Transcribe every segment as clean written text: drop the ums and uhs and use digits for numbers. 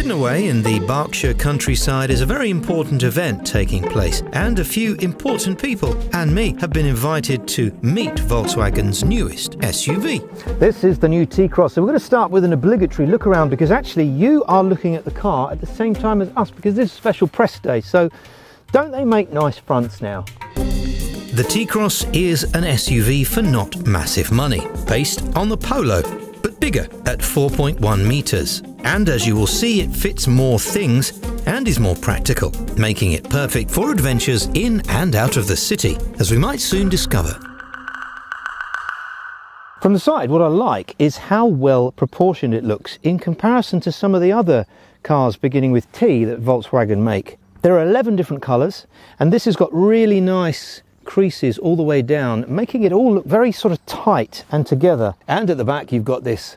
Hidden away in the Berkshire countryside is a very important event taking place, and a few important people and me have been invited to meet Volkswagen's newest SUV. This is the new T-Cross, so we're going to start with an obligatory look around, because actually you are looking at the car at the same time as us, because this is a special press day. So don't they make nice fronts now? The T-Cross is an SUV for not massive money, based on the Polo, but bigger at 4.1 meters. And as you will see, it fits more things and is more practical, making it perfect for adventures in and out of the city, as we might soon discover. From the side, what I like is how well proportioned it looks in comparison to some of the other cars beginning with T that Volkswagen make. There are 11 different colours, and this has got really nice creases all the way down, making it all look very sort of tight and together. And at the back you've got this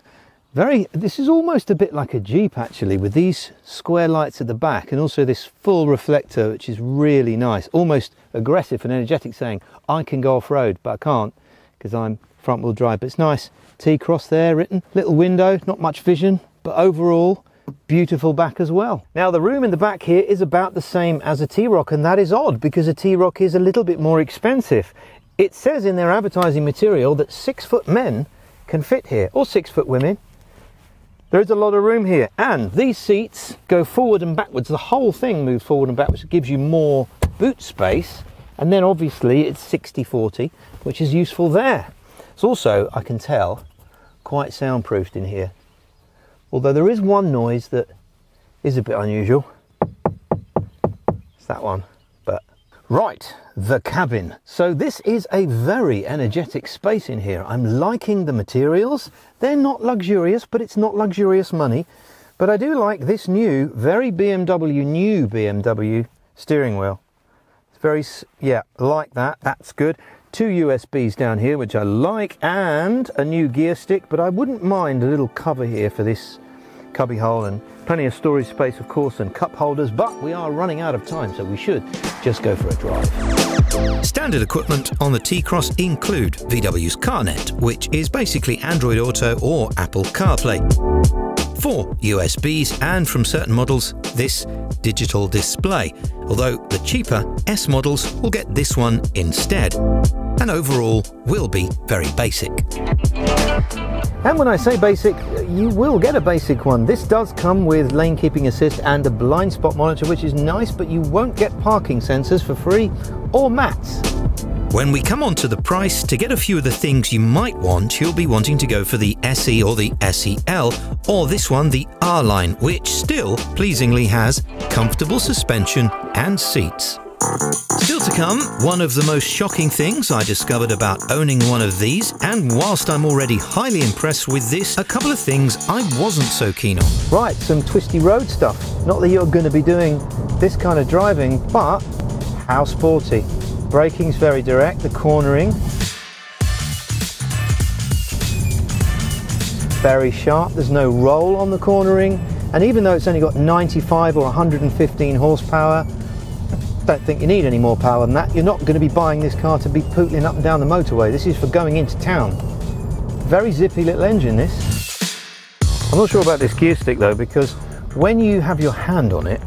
is almost a bit like a Jeep actually, with these square lights at the back and also this full reflector, which is really nice, almost aggressive and energetic, saying I can go off-road but I can't because I'm front wheel drive. But it's nice, T-Cross there written, little window, not much vision, but overall beautiful back as well. Now the room in the back here is about the same as a T-Roc, and that is odd because a T-Roc is a little bit more expensive. It says in their advertising material that 6-foot men can fit here, or 6-foot women. There is a lot of room here, and these seats go forward and backwards. The whole thing moves forward and backwards. It gives you more boot space, and then obviously it's 60/40, which is useful there. It's also, I can tell, quite soundproofed in here. Although there is one noise that is a bit unusual. It's that one. But right, the cabin. So this is a very energetic space in here. I'm liking the materials. They're not luxurious, but it's not luxurious money. But I do like this new, very new BMW steering wheel. It's very, yeah, like that. That's good. 2 USBs down here, which I like, and a new gear stick, but I wouldn't mind a little cover here for this cubby hole, and plenty of storage space of course, and cup holders. But we are running out of time, so we should just go for a drive. Standard equipment on the T-Cross include VW's CarNet, which is basically Android Auto or Apple CarPlay, 4 USBs, and from certain models this digital display, although the cheaper S models will get this one instead, and overall will be very basic. And when I say basic, you will get a basic one. This does come with lane keeping assist and a blind spot monitor, which is nice, but you won't get parking sensors for free or mats. When we come on to the price, to get a few of the things you might want, you'll be wanting to go for the SE or the SEL, or this one, the R Line, which still pleasingly has comfortable suspension and seats. Still to come, one of the most shocking things I discovered about owning one of these, and whilst I'm already highly impressed with this, a couple of things I wasn't so keen on. Right, some twisty road stuff. Not that you're going to be doing this kind of driving, but how sporty. Braking's very direct, the cornering very sharp, there's no roll on the cornering, and even though it's only got 95 or 115 horsepower, don't think you need any more power than that. You're not going to be buying this car to be pootling up and down the motorway. This is for going into town. Very zippy little engine, this. I'm not sure about this gear stick though, because when you have your hand on it,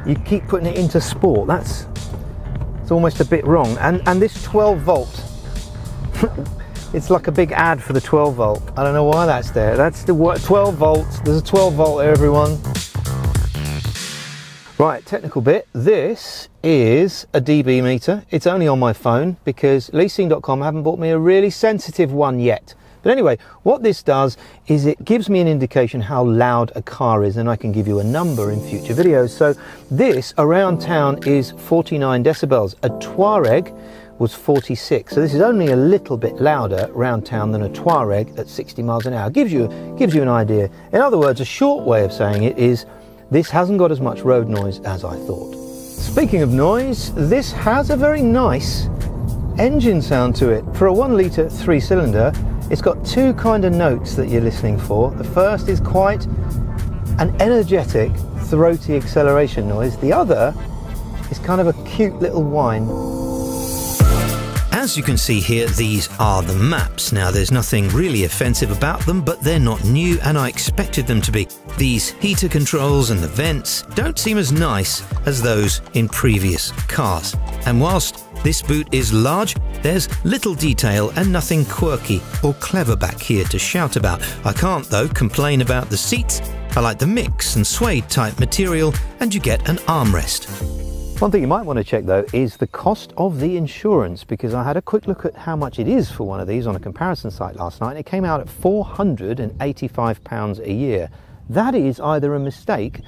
you keep putting it into sport. It's almost a bit wrong. And this 12 volt, it's like a big ad for the 12 volt. I don't know why that's there. That's the 12 volts. There's a 12 volt there, everyone. Right, technical bit. This is a dB meter. It's only on my phone because Leasing.com haven't bought me a really sensitive one yet. But anyway, what this does is it gives me an indication how loud a car is, and I can give you a number in future videos. So this around town is 49 decibels. A Touareg was 46. So this is only a little bit louder around town than a Touareg at 60 miles an hour. Gives you an idea. In other words, a short way of saying it is this hasn't got as much road noise as I thought. Speaking of noise, this has a very nice engine sound to it. For a 1 litre 3-cylinder, it's got two kind of notes that you're listening for. The first is quite an energetic, throaty acceleration noise. The other is kind of a cute little whine. As you can see here, these are the maps. Now, there's nothing really offensive about them, but they're not new, and I expected them to be. These heater controls and the vents don't seem as nice as those in previous cars. And whilst this boot is large, there's little detail and nothing quirky or clever back here to shout about. I can't, though, complain about the seats. I like the mix and suede type material, and you get an armrest. One thing you might want to check though is the cost of the insurance, because I had a quick look at how much it is for one of these on a comparison site last night, and it came out at £485 a year. That is either a mistake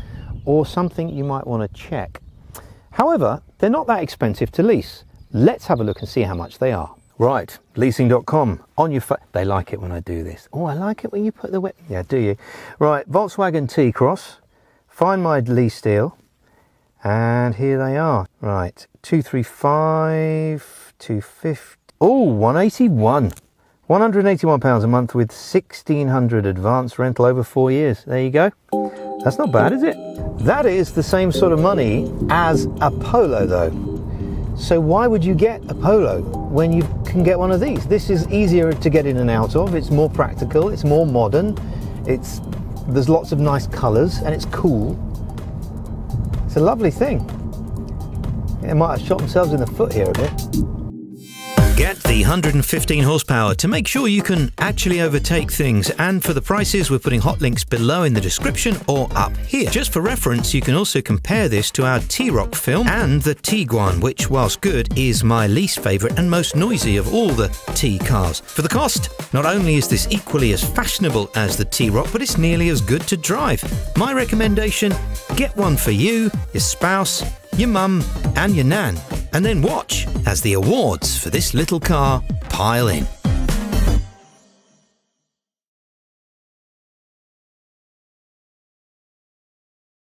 or something you might want to check. However, they're not that expensive to lease. Let's have a look and see how much they are. Right, Leasing.com on your phone. They like it when I do this. Oh, I like it when you put the web. Yeah, do you? Right, Volkswagen T-Cross. Find my lease deal. And here they are. Right, 235, 250. Oh, 181. £181 a month with 1,600 advance rental over 4 years. There you go. That's not bad, is it? That is the same sort of money as a Polo, though. So why would you get a Polo when you can get one of these? This is easier to get in and out of. It's more practical. It's more modern. There's lots of nice colours, and it's cool. It's a lovely thing. They might have shot themselves in the foot here a bit. Get the 115 horsepower to make sure you can actually overtake things, and for the prices we're putting hot links below in the description or up here. Just for reference, you can also compare this to our T-Roc film and the Tiguan, which, whilst good, is my least favourite and most noisy of all the T cars. For the cost, not only is this equally as fashionable as the T-Roc, but it's nearly as good to drive. My recommendation, get one for you, your spouse, your mum and your nan, and then watch as the awards for this little car pile in.